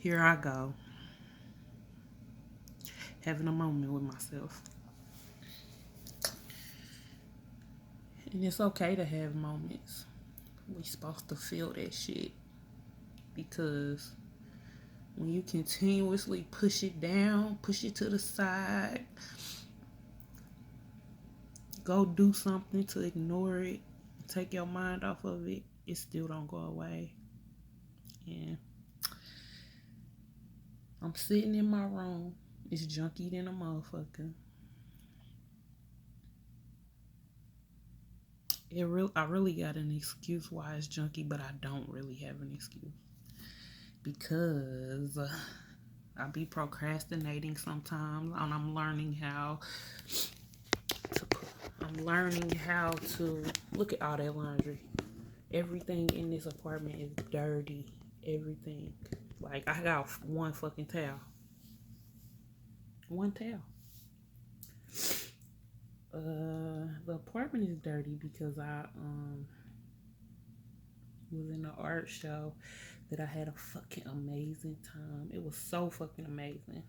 Here I go, having a moment with myself. And it's okay to have moments. We supposed to feel that shit. Because when you continuously push it down, push it to the side, go do something to ignore it, take your mind off of it, it still don't go away. And I'm sitting in my room. It's junky than a motherfucker. I really got an excuse why it's junky, but I don't really have an excuse. Because I be procrastinating sometimes, and I'm learning how to look at all that laundry. Everything in this apartment is dirty. Everything. Like, I got one fucking towel. One towel. The apartment is dirty because I was in an art show that I had a fucking amazing time. It was so fucking amazing.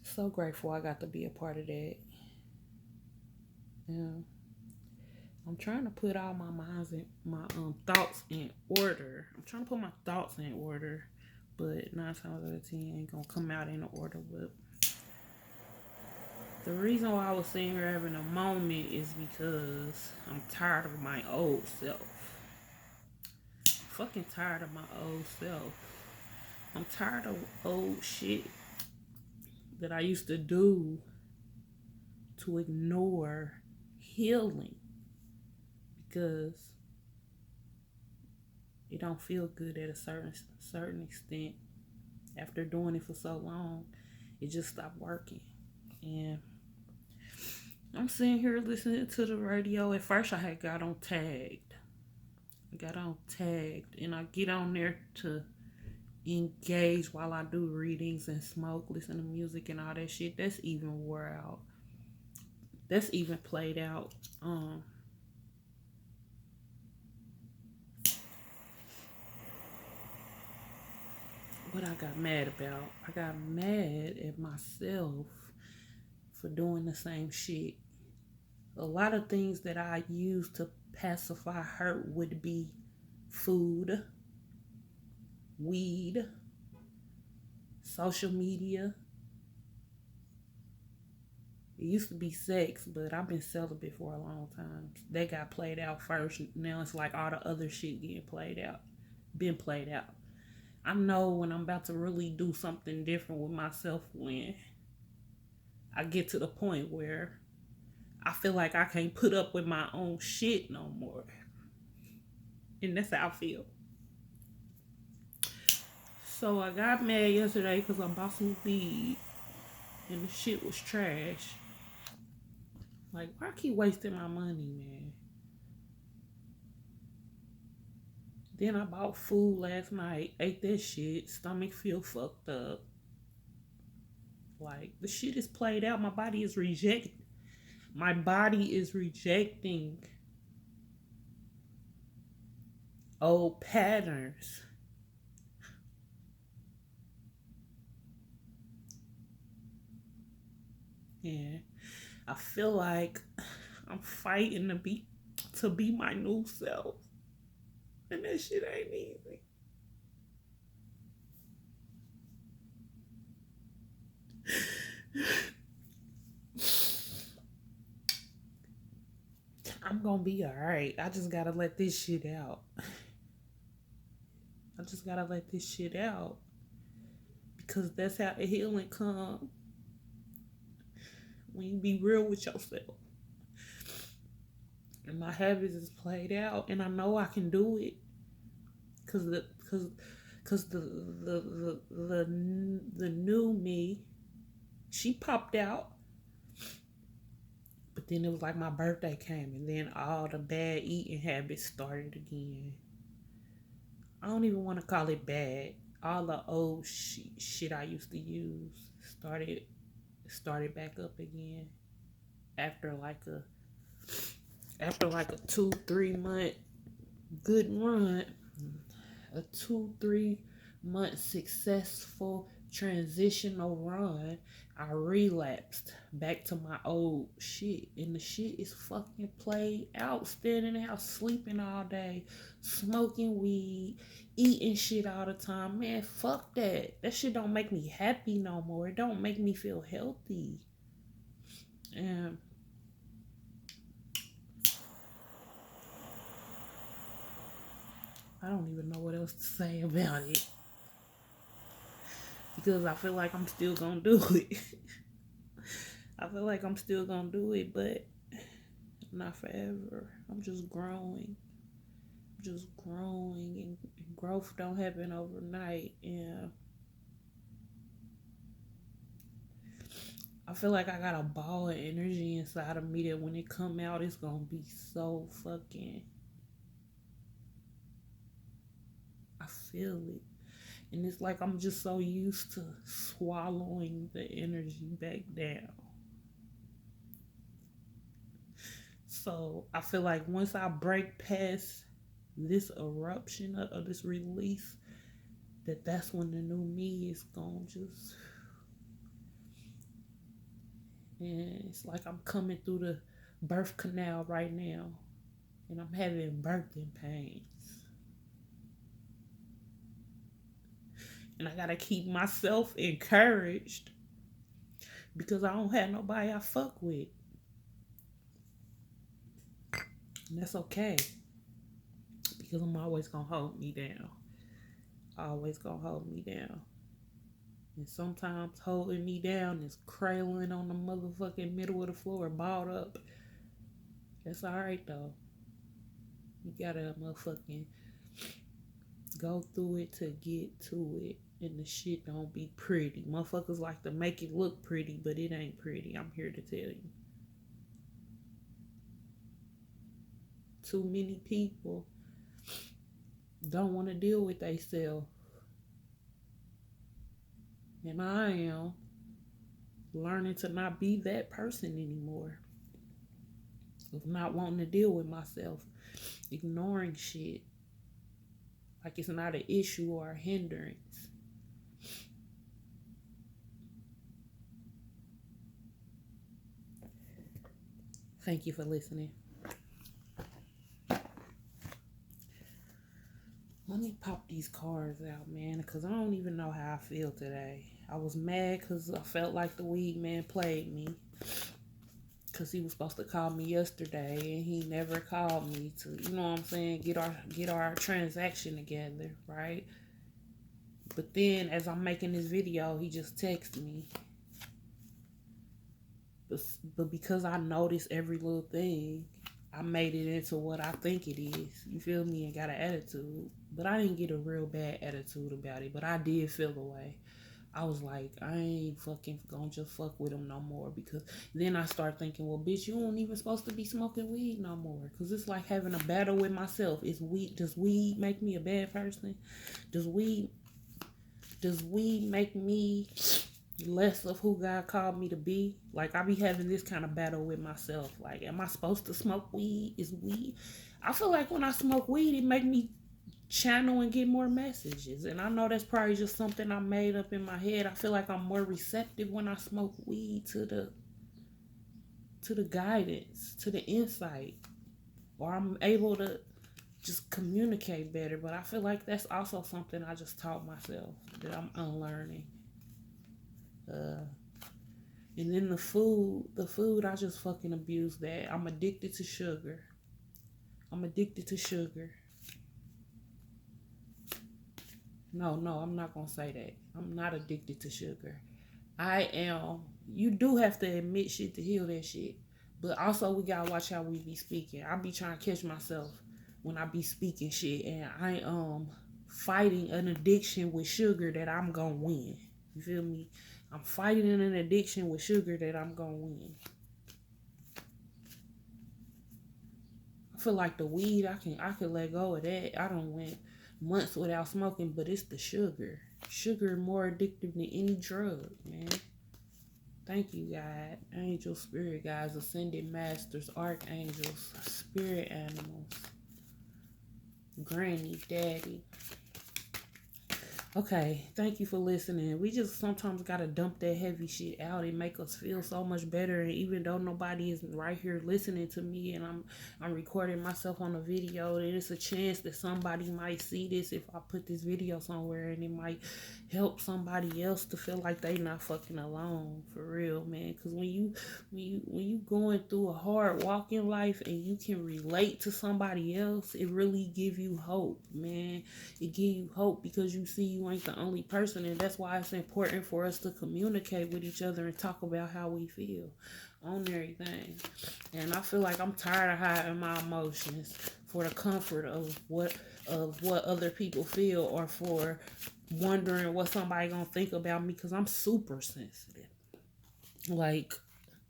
So grateful I got to be a part of that. Yeah. I'm trying to put all my thoughts in order. I'm trying to put my thoughts in order, but 9 times out of 10 ain't gonna come out in order. But the reason why I was sitting here having a moment is because I'm tired of my old self. Fucking tired of my old self. I'm tired of old shit that I used to do to ignore healing because it don't feel good at a certain extent. After doing it for so long, it just stopped working. And I'm sitting here listening to the radio. At first I had got on tagged. And I get on there to engage while I do readings and smoke, listen to music and all that shit. That's even wore out. That's even played out. What I got mad about? I got mad at myself for doing the same shit. A lot of things that I use to pacify hurt would be food, weed, social media. It used to be sex, but I've been celibate for a long time. They got played out first. Now it's like all the other shit getting played out. Been played out. I know when I'm about to really do something different with myself when I get to the point where I feel like I can't put up with my own shit no more. And that's how I feel. So I got mad yesterday because I bought some weed and the shit was trash. Like, why I keep wasting my money, man? Then I bought food last night, ate that shit, stomach feel fucked up. Like, the shit is played out. My body is rejecting old patterns. Yeah. I feel like I'm fighting to be my new self. And that shit ain't easy. I'm gonna be alright. I just gotta let this shit out. Because that's how the healing comes. When you be real with yourself. And my habits is played out, and I know I can do it. Cause the new me, she popped out. But then it was like my birthday came, and then all the bad eating habits started again. I don't even want to call it bad. All the old shit I used to use started back up again after like a 2-3 month good run. a 2-3 month successful transitional run, I relapsed back to my old shit. And the shit is fucking played out. Staying in the house, sleeping all day, smoking weed, eating shit all the time. Man, fuck that. That shit don't make me happy no more. It don't make me feel healthy. And I don't even know what else to say about it. Because I feel like I'm still gonna do it. I feel like I'm still gonna do it, but not forever. I'm just growing. And growth don't happen overnight. And I feel like I got a ball of energy inside of me that when it come out, it's gonna be so fucking. I feel it. And it's like I'm just so used to swallowing the energy back down. So I feel like once I break past this eruption of this release, that's when the new me is gonna just. And it's like I'm coming through the birth canal right now, and I'm having birthing pains. And I gotta keep myself encouraged because I don't have nobody I fuck with. And that's okay. Because I'm always gonna hold me down. Always gonna hold me down. And sometimes holding me down is cradling on the motherfucking middle of the floor, balled up. That's alright though. You gotta motherfucking go through it to get to it. And the shit don't be pretty. Motherfuckers like to make it look pretty, but it ain't pretty. I'm here to tell you. Too many people don't want to deal with themselves. And I am learning to not be that person anymore. Of not wanting to deal with myself. Ignoring shit. Like it's not an issue or a hindrance. Thank you for listening. Let me pop these cards out, man, because I don't even know how I feel today. I was mad because I felt like the weed man played me. Because he was supposed to call me yesterday and he never called me to, you know what I'm saying, get our transaction together, right? But then as I'm making this video, he just texted me. But because I noticed every little thing, I made it into what I think it is. You feel me? And got an attitude. But I didn't get a real bad attitude about it. But I did feel the way. I was like, I ain't fucking gonna just fuck with him no more. Because then I start thinking, well, bitch, you ain't even supposed to be smoking weed no more. Because it's like having a battle with myself. Does weed make me a bad person? Does weed make me less of who God called me to be? Like, I be having this kind of battle with myself. Like, am I supposed to smoke weed? Is weed? I feel like when I smoke weed, it make me channel and get more messages. And I know that's probably just something I made up in my head. I feel like I'm more receptive when I smoke weed to the guidance, to the insight. Or I'm able to just communicate better. But I feel like that's also something I just taught myself that I'm unlearning. And then the food, I just fucking abuse that. I'm addicted to sugar. No, I'm not gonna say that. I'm not addicted to sugar. I am. You do have to admit shit to heal that shit. But also we gotta watch how we be speaking. I be trying to catch myself when I be speaking shit, and I fighting an addiction with sugar that I'm gonna win. You feel me? I'm fighting an addiction with sugar that I'm gonna win. I feel like the weed, I can let go of that. I don't went months without smoking, but it's the sugar. Sugar more addictive than any drug, man. Thank you, God. Angels, spirit guides, ascended masters, archangels, spirit animals, granny, daddy. Okay, thank you for listening. We just sometimes gotta dump that heavy shit out and make us feel so much better. And even though nobody is right here listening to me, and I'm recording myself on a video, and it's a chance that somebody might see this if I put this video somewhere, and it might help somebody else to feel like they not fucking alone for real, man. Because when you going through a hard walk in life and you can relate to somebody else, it really give you hope, man. It give you hope because you see you ain't the only person, and that's why it's important for us to communicate with each other and talk about how we feel on everything. And I feel like I'm tired of hiding my emotions for the comfort of what other people feel, or for wondering what somebody gonna think about me, because I'm super sensitive. Like,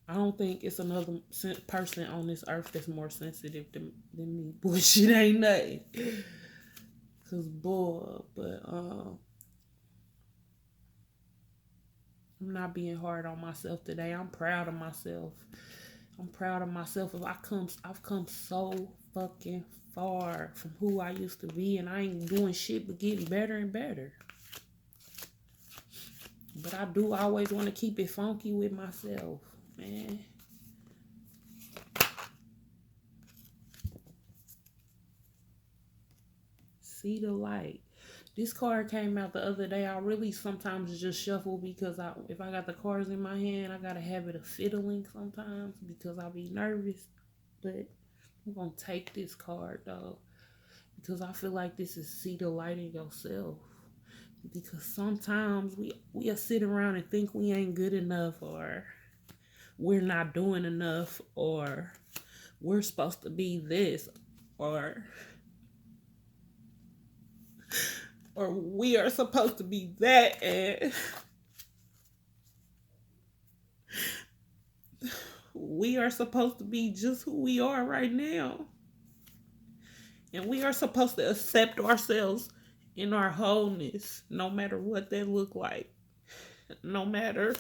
I don't think it's another person on this earth that's more sensitive than me. Bullshit ain't nothing. Cause boy, but I'm not being hard on myself today. I'm proud of myself. I'm proud of myself. I've come so fucking far from who I used to be, and I ain't doing shit but getting better and better. But I do always want to keep it funky with myself, man. See the light. This card came out the other day. I really sometimes just shuffle because if I got the cards in my hand, I got a habit of fiddling sometimes because I be nervous. But I'm gonna take this card though, because I feel like this is see the light in yourself. Because sometimes we'll sit around and think we ain't good enough, or we're not doing enough, or we're supposed to be this, or we are supposed to be that, and we are supposed to be just who we are right now. And we are supposed to accept ourselves in our wholeness, no matter what that look like. No matter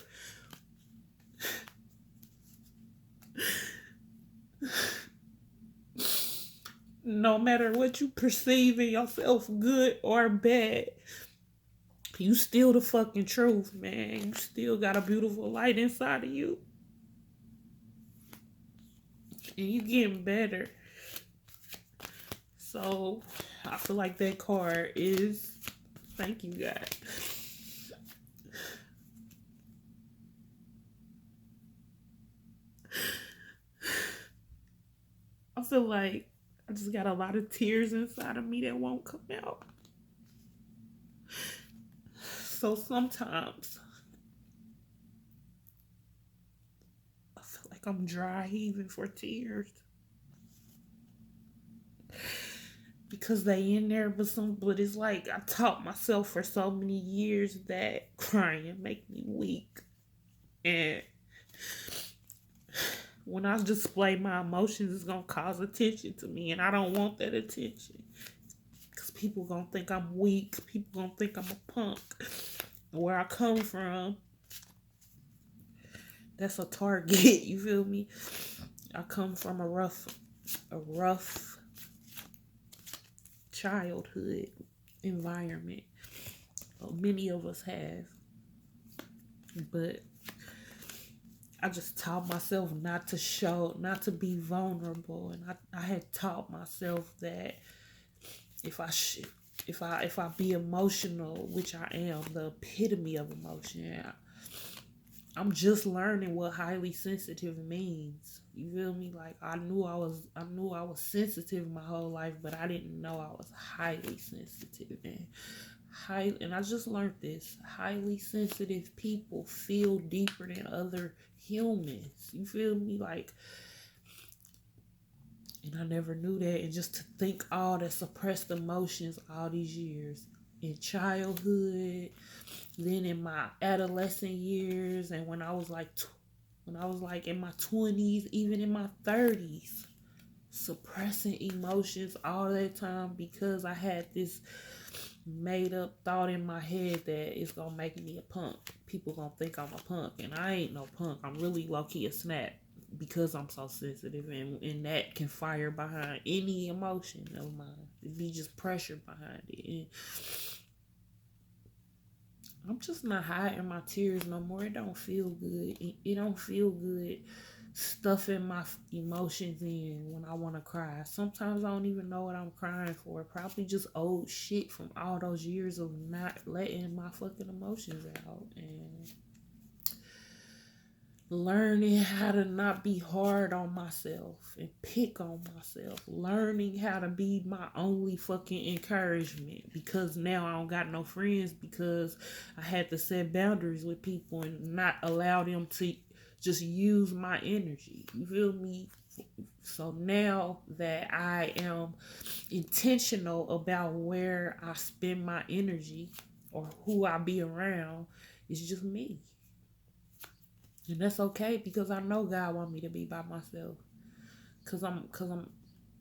no matter what you perceive in yourself, good or bad, you still the fucking truth, man. You still got a beautiful light inside of you. And you getting better. So I feel like that card is thank you, God. I feel like I just got a lot of tears inside of me that won't come out. So sometimes I feel like I'm dry heaving for tears. Because they in there, but it's like I taught myself for so many years that crying make me weak. And when I display my emotions, it's gonna cause attention to me, and I don't want that attention. Because people gonna think I'm weak. People gonna think I'm a punk. Where I come from, that's a target. You feel me? I come from a rough childhood environment. Many of us have. But I just taught myself not to be vulnerable. And I had taught myself that if I be emotional, which I am, the epitome of emotion, I'm just learning what highly sensitive means. You feel me? Like I knew I was sensitive my whole life, but I didn't know I was highly sensitive. And I just learned this. Highly sensitive people feel deeper than other humans. You feel me? Like, and I never knew that. And just to think all the suppressed emotions all these years in childhood, then in my adolescent years, and when I was like in my 20s, even in my 30s, suppressing emotions all that time because I had this made up thought in my head that it's gonna make me a punk. People gonna think I'm a punk, and I ain't no punk. I'm really low-key a snap because I'm so sensitive, and that can fire behind any emotion of mine. It be just pressure behind it. I'm just not hiding my tears no more. It don't feel good. It don't feel good stuffing my emotions in when I want to cry. Sometimes I don't even know what I'm crying for. Probably just old shit from all those years of not letting my fucking emotions out. And learning how to not be hard on myself and pick on myself. Learning how to be my only fucking encouragement, because now I don't got no friends because I had to set boundaries with people and not allow them to just use my energy. You feel me? So now that I am intentional about where I spend my energy or who I be around, it's just me. And that's okay because I know God want me to be by myself. Cause I'm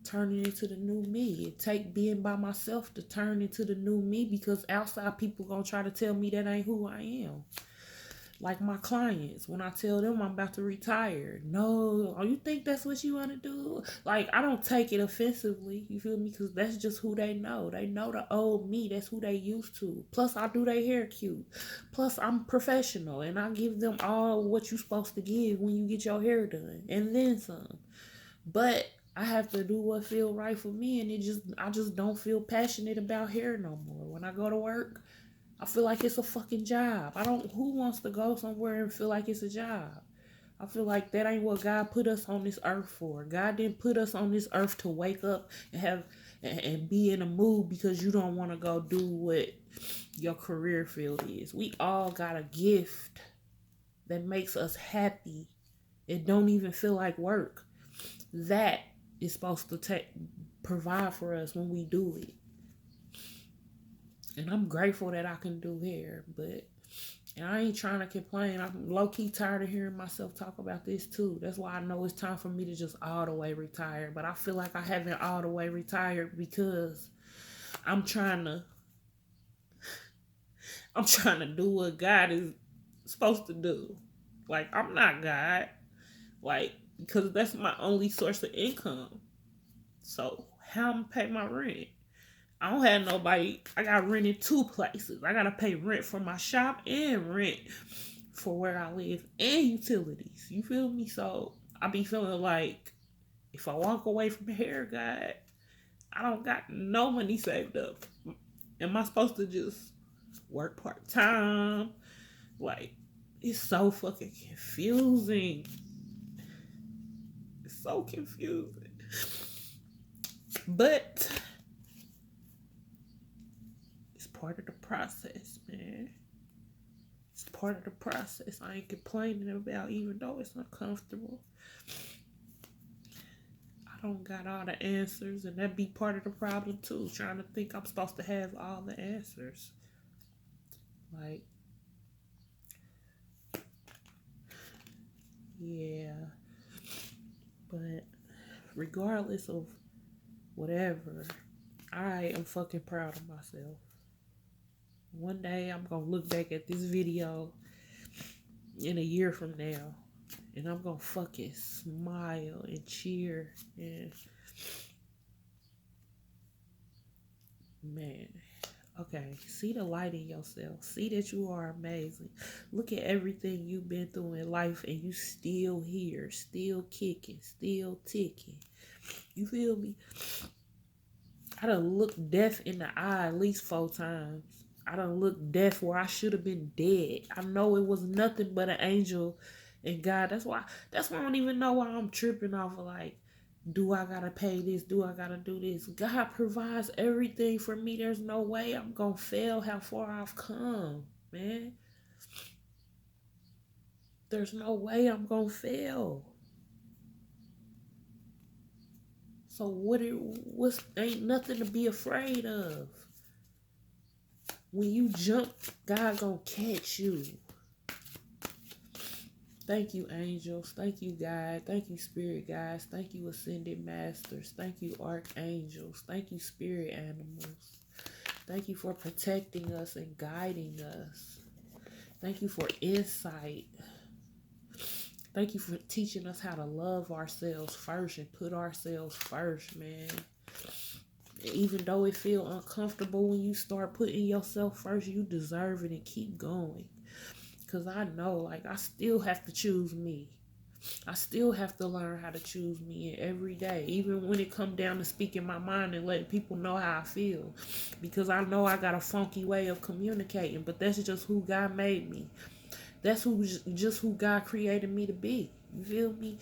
turning into the new me. It take being by myself to turn into the new me, because outside people gonna try to tell me that ain't who I am. Like my clients, when I tell them I'm about to retire, no, oh, you think that's what you want to do? Like, I don't take it offensively, you feel me? Because that's just who they know. They know the old me. That's who they used to. Plus, I do their hair cute. Plus, I'm professional, and I give them all what you supposed to give when you get your hair done, and then some. But I have to do what feel right for me, and I just don't feel passionate about hair no more. When I go to work, I feel like it's a fucking job. I don't. Who wants to go somewhere and feel like it's a job? I feel like that ain't what God put us on this earth for. God didn't put us on this earth to wake up and have and be in a mood because you don't want to go do what your career field is. We all got a gift that makes us happy. It don't even feel like work. That is supposed to provide for us when we do it. And I'm grateful that I can do hair, but and I ain't trying to complain. I'm low-key tired of hearing myself talk about this too. That's why I know it's time for me to just all the way retire. But I feel like I haven't all the way retired because I'm trying to do what God is supposed to do. Like, I'm not God. Like, because that's my only source of income. So how I'm pay my rent? I don't have nobody. I got rent in two places. I gotta pay rent for my shop and rent for where I live and utilities. You feel me? So I be feeling like if I walk away from hair, God, I don't got no money saved up. Am I supposed to just work part time? Like, it's so fucking confusing. It's so confusing. But it's part of the process, man. It's part of the process. I ain't complaining about, even though it's uncomfortable. I don't got all the answers, and that be part of the problem too. Trying to think I'm supposed to have all the answers. Like, yeah. But regardless of whatever, I am fucking proud of myself. One day I'm gonna look back at this video in a year from now, and I'm gonna fucking smile and cheer and man. Okay, see the light in yourself. See that you are amazing. Look at everything you've been through in life and you still here, still kicking, still ticking. You feel me? I done looked death in the eye at least 4 times. I done looked death where I should have been dead. I know it was nothing but an angel and God. That's why I don't even know why I'm tripping off of like, do I gotta pay this? Do I gotta do this? God provides everything for me. There's no way I'm gonna fail how far I've come, man. There's no way I'm gonna fail. So what's ain't nothing to be afraid of. When you jump, God gonna catch you. Thank you, angels. Thank you, God. Thank you, spirit guides. Thank you, ascended masters. Thank you, archangels. Thank you, spirit animals. Thank you for protecting us and guiding us. Thank you for insight. Thank you for teaching us how to love ourselves first and put ourselves first, man. Even though it feel uncomfortable when you start putting yourself first, you deserve it and keep going. Because I know, like, I still have to choose me. I still have to learn how to choose me every day, even when it come down to speaking my mind and letting people know how I feel. Because I know I got a funky way of communicating, but that's just who God made me. That's just who God created me to be. You feel me?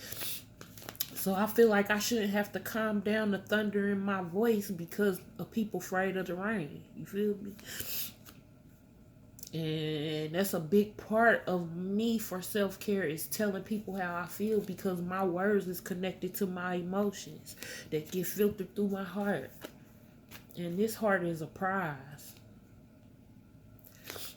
So I feel like I shouldn't have to calm down the thunder in my voice because of people afraid of the rain. You feel me? And that's a big part of me for self-care is telling people how I feel, because my words is connected to my emotions that get filtered through my heart. And this heart is a prize.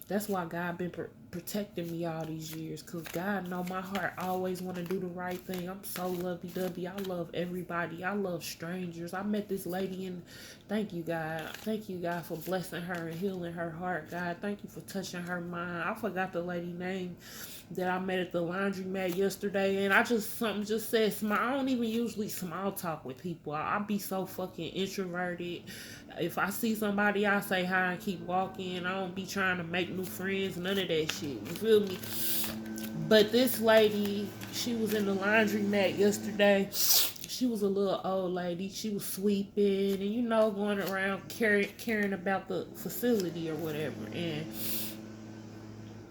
That's why God been protecting me all these years, because God know my heart always want to do the right thing. I'm so lovey-dovey. I love everybody. I love strangers. I met this lady and thank you, God. Thank you, God, for blessing her and healing her heart, God. Thank you for touching her mind. I forgot the lady name that I met at the laundromat yesterday, and something just said smile. I don't even usually small talk with people. I be so fucking introverted. If I see somebody, I say hi and keep walking. I don't be trying to make new friends, none of that shit. You feel me? But this lady, she was in the laundromat yesterday. She was a little old lady. She was sweeping and, going around caring about the facility or whatever. And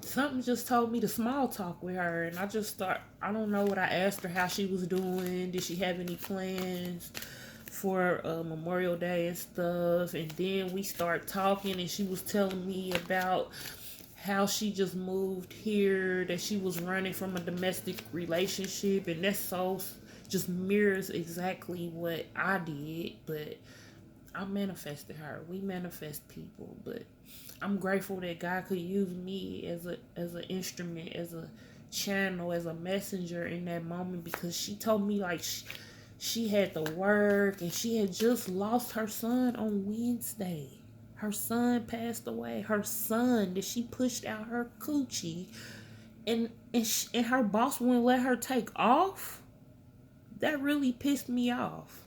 something just told me to small talk with her. And I don't know what I asked her, how she was doing. Did she have any plans for Memorial Day and stuff? And then we start talking and she was telling me about how she just moved here, that she was running from a domestic relationship, and that so just mirrors exactly what I did. But I manifested her. We manifest people, but I'm grateful that God could use me as an instrument, as a channel, as a messenger in that moment, because she told me like she had to work and she had just lost her son on Wednesday. Her son passed away. Her son that she pushed out her coochie, and her boss wouldn't let her take off. That really pissed me off.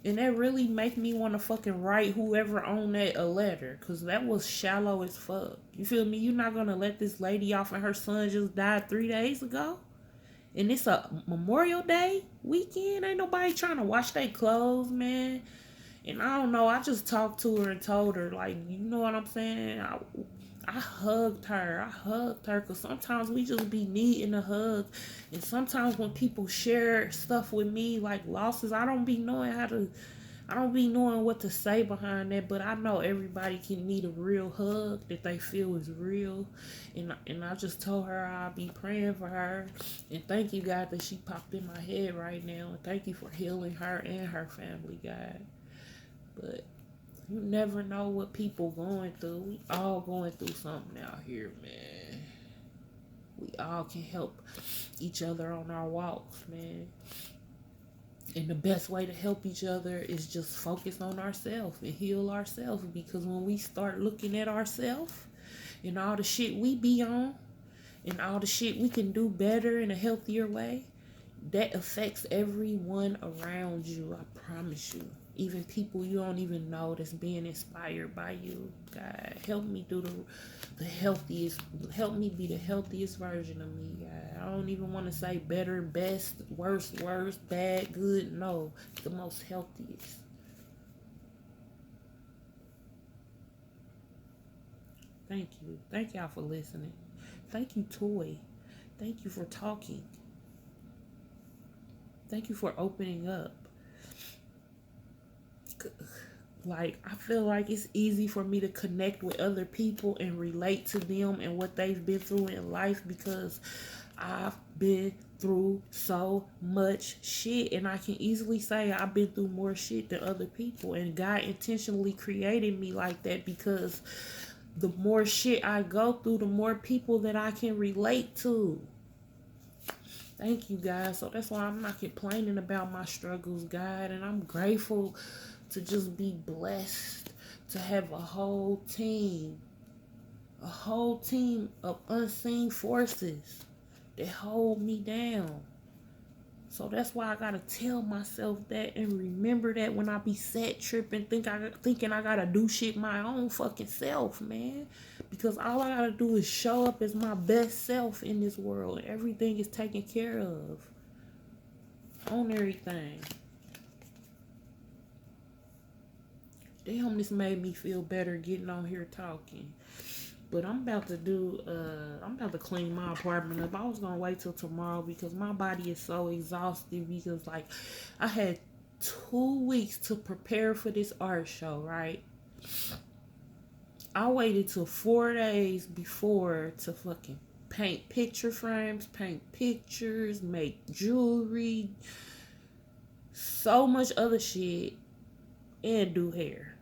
And that really make me want to fucking write whoever owned that a letter. Because that was shallow as fuck. You feel me? You're not going to let this lady off and her son just died 3 days ago? And it's a Memorial Day weekend? Ain't nobody trying to wash their clothes, man. And I don't know. I just talked to her and told her, like, you know what I'm saying? I hugged her. Because sometimes we just be needing a hug. And sometimes when people share stuff with me, like losses, I don't be knowing what to say behind that. But I know everybody can need a real hug that they feel is real. And I just told her I'll be praying for her. And thank you, God, that she popped in my head right now. And thank you for healing her and her family, God. But you never know what people going through. We all going through something out here, man. We all can help each other on our walks, man. And the best way to help each other is just focus on ourselves and heal ourselves. Because when we start looking at ourselves and all the shit we be on and all the shit we can do better in a healthier way, that affects everyone around you. I promise you. Even people you don't even know that's being inspired by you. God, help me do the healthiest. Help me be the healthiest version of me, God. I don't even want to say better, best, worst, bad, good. No, the most healthiest. Thank you. Thank y'all for listening. Thank you, Toy. Thank you for talking. Thank you for opening up. Like, I feel like it's easy for me to connect with other people and relate to them and what they've been through in life, because I've been through so much shit, and I can easily say I've been through more shit than other people. And God intentionally created me like that, because the more shit I go through, the more people that I can relate to. Thank you, guys. So that's why I'm not complaining about my struggles, God. And I'm grateful to just be blessed to have a whole team of unseen forces that hold me down. So that's why I gotta tell myself that and remember that when I be set tripping, thinking I gotta do shit my own fucking self, man. Because all I gotta do is show up as my best self in this world. Everything is taken care of. On everything. Damn, this made me feel better getting on here talking. But I'm about to clean my apartment up. I was gonna wait till tomorrow because my body is so exhausted because like I had 2 weeks to prepare for this art show, right? I waited till 4 days before to fucking paint picture frames, paint pictures, make jewelry, so much other shit, and do hair.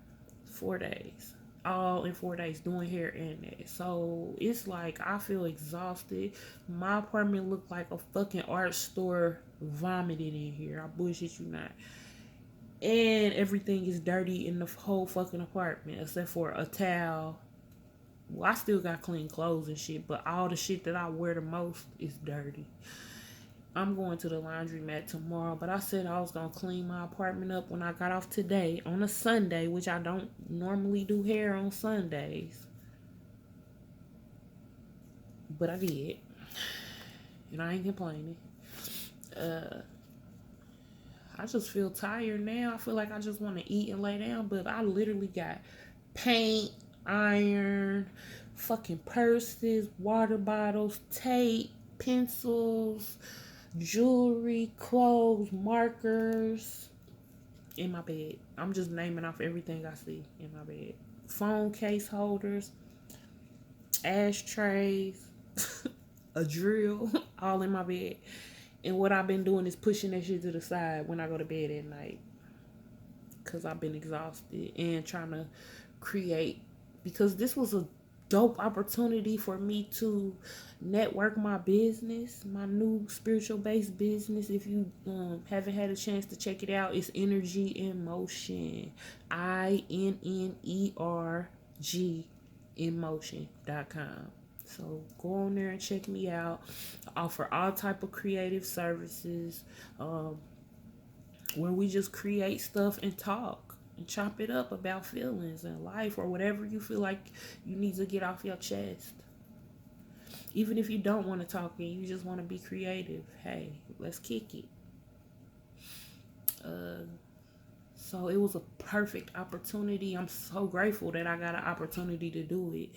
4 days. All in 4 days doing hair and that. So it's like I feel exhausted. My apartment looked like a fucking art store vomited in here. I bullshit you not. And everything is dirty in the whole fucking apartment except for a towel. Well, I still got clean clothes and shit, but all the shit that I wear the most is dirty. I'm going to the laundromat tomorrow, but I said I was going to clean my apartment up when I got off today on a Sunday, which I don't normally do hair on Sundays. But I did. And I ain't complaining. I just feel tired now. I feel like I just want to eat and lay down, but I literally got paint, iron, fucking purses, water bottles, tape, pencils, jewelry, clothes, markers in my bed. I'm just naming off everything I see in my bed. Phone case holders, ashtrays, a drill, all in my bed. And what I've been doing is pushing that shit to the side when I go to bed at night. Because I've been exhausted and trying to create. Because this was a dope opportunity for me to network my business, my new spiritual based business. If you haven't had a chance to check it out, it's Energy in Motion. INNERG in motion.com. So go on there and check me out. I offer all type of creative services where we just create stuff and talk and chop it up about feelings and life or whatever you feel like you need to get off your chest. Even if you don't want to talk and you just want to be creative, hey, let's kick it. So it was a perfect opportunity. I'm so grateful that I got an opportunity to do it.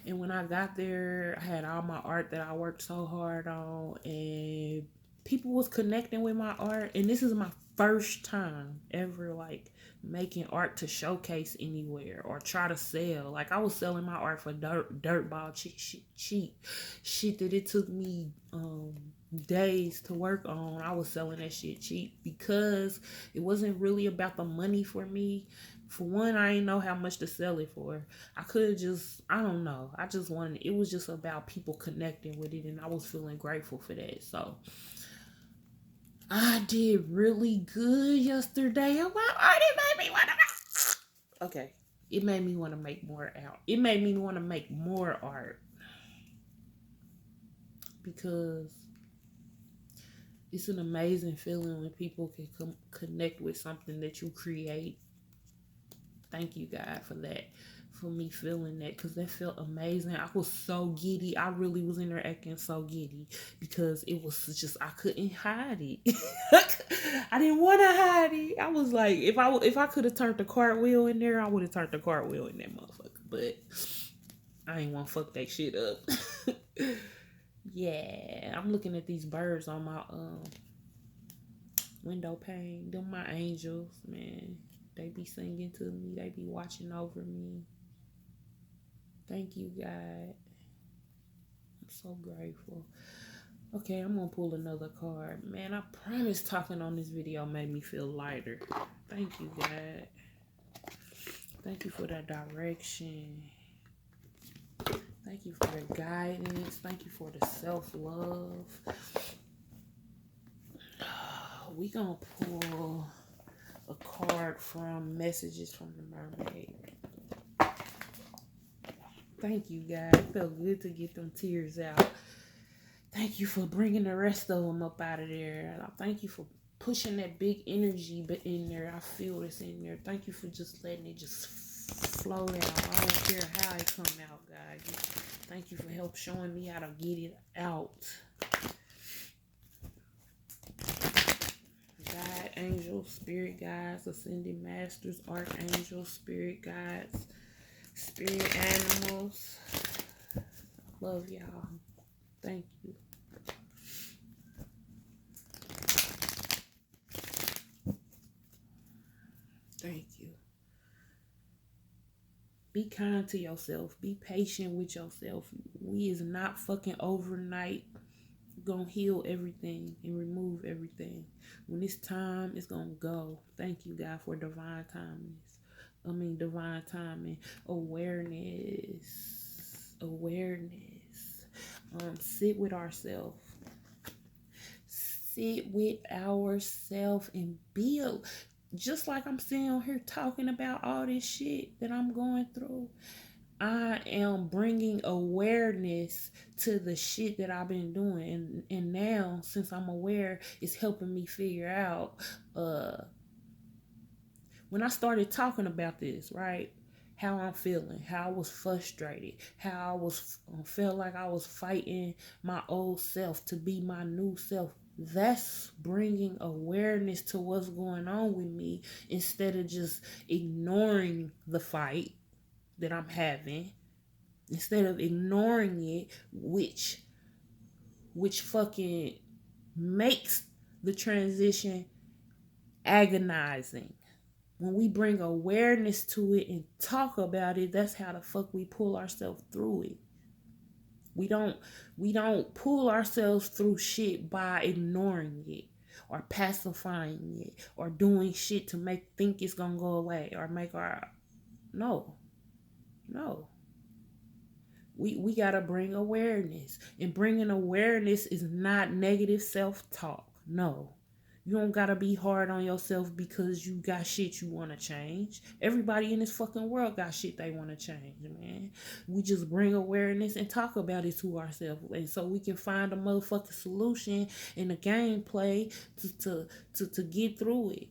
And when I got there, I had all my art that I worked so hard on, and people was connecting with my art. And this is my first time ever like making art to showcase anywhere or try to sell. Like I was selling my art for dirtball cheap shit that it took me days to work on. I was selling that shit cheap because it wasn't really about the money for me. For one, I didn't know how much to sell it for. I could just, I don't know. I just wanted, it was just about people connecting with it, and I was feeling grateful for that. So I did really good yesterday. Oh, my art, it made me want to, okay. It made me want to make more out. It made me want to make more art because it's an amazing feeling when people can connect with something that you create. Thank you, God, for that, for me feeling that, because that felt amazing. I was so giddy. I really was in there acting so giddy because it was just, I couldn't hide it. I didn't want to hide it. I was like, if I could have turned the cartwheel in there, I would have turned the cartwheel in that motherfucker. But I ain't want to fuck that shit up. Yeah, I'm looking at these birds on my window pane. Them my angels, man. They be singing to me. They be watching over me. Thank you, God. I'm so grateful. Okay, I'm going to pull another card. Man, I promise talking on this video made me feel lighter. Thank you, God. Thank you for that direction. Thank you for the guidance. Thank you for the self-love. We going to pull a card from Messages from the Mermaid. Thank you, God. It felt good to get them tears out. Thank you for bringing the rest of them up out of there. And I thank you for pushing that big energy but in there. I feel it's in there. Thank you for just letting it just flow out. I don't care how it come out, God. Thank you for help showing me how to get it out. God, angels, spirit guides, ascended masters, archangels, spirit guides, spirit animals. Love y'all. Thank you. Thank you. Be kind to yourself. Be patient with yourself. We is not fucking overnight gonna heal everything and remove everything. When it's time, it's gonna go. Thank you, God, for divine timing. Divine timing. Awareness. Sit with ourselves. Sit with ourselves and build. Just like I'm sitting on here talking about all this shit that I'm going through, I am bringing awareness to the shit that I've been doing. And now, since I'm aware, it's helping me figure out, when I started talking about this, right? How I'm feeling, how I was frustrated, how I felt like I was fighting my old self to be my new self. That's bringing awareness to what's going on with me instead of just ignoring the fight that I'm having. Instead of ignoring it, which fucking makes the transition agonizing. When we bring awareness to it and talk about it, that's how the fuck we pull ourselves through it. We don't pull ourselves through shit by ignoring it or pacifying it or doing shit to think it's gonna go away or make our no. We gotta bring awareness, and bringing awareness is not negative self-talk. No. You don't gotta be hard on yourself because you got shit you wanna change. Everybody in this fucking world got shit they wanna change, man. We just bring awareness and talk about it to ourselves, and so we can find a motherfucking solution and a gameplay to get through it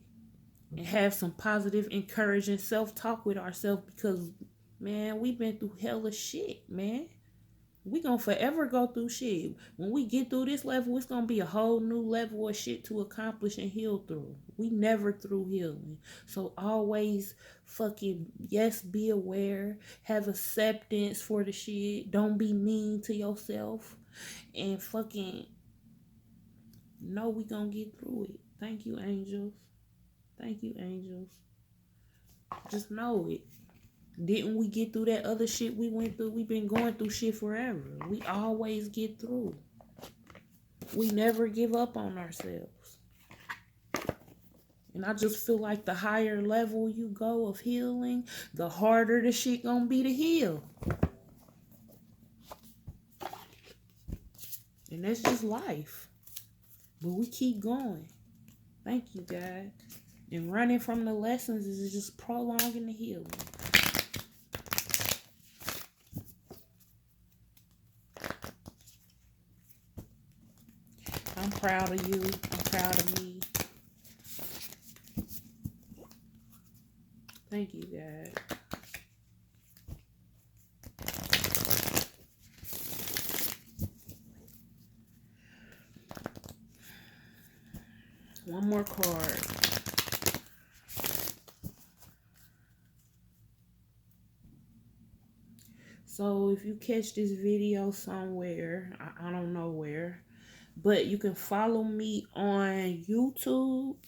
and have some positive, encouraging self-talk with ourselves because, man, we've been through hella shit, man. We gonna forever go through shit. When we get through this level, it's gonna be a whole new level of shit to accomplish and heal through. We never through healing. So always fucking, yes, be aware. Have acceptance for the shit. Don't be mean to yourself. And fucking know we gonna get through it. Thank you, angels. Thank you, angels. Just know it. Didn't we get through that other shit we went through? We've been going through shit forever. We always get through. We never give up on ourselves. And I just feel like the higher level you go of healing, the harder the shit gonna be to heal. And that's just life. But we keep going. Thank you, God. And running from the lessons is just prolonging the healing. I'm proud of you. I'm proud of me. Thank you, God. One more card. So if you catch this video somewhere, I don't know where, but you can follow me on YouTube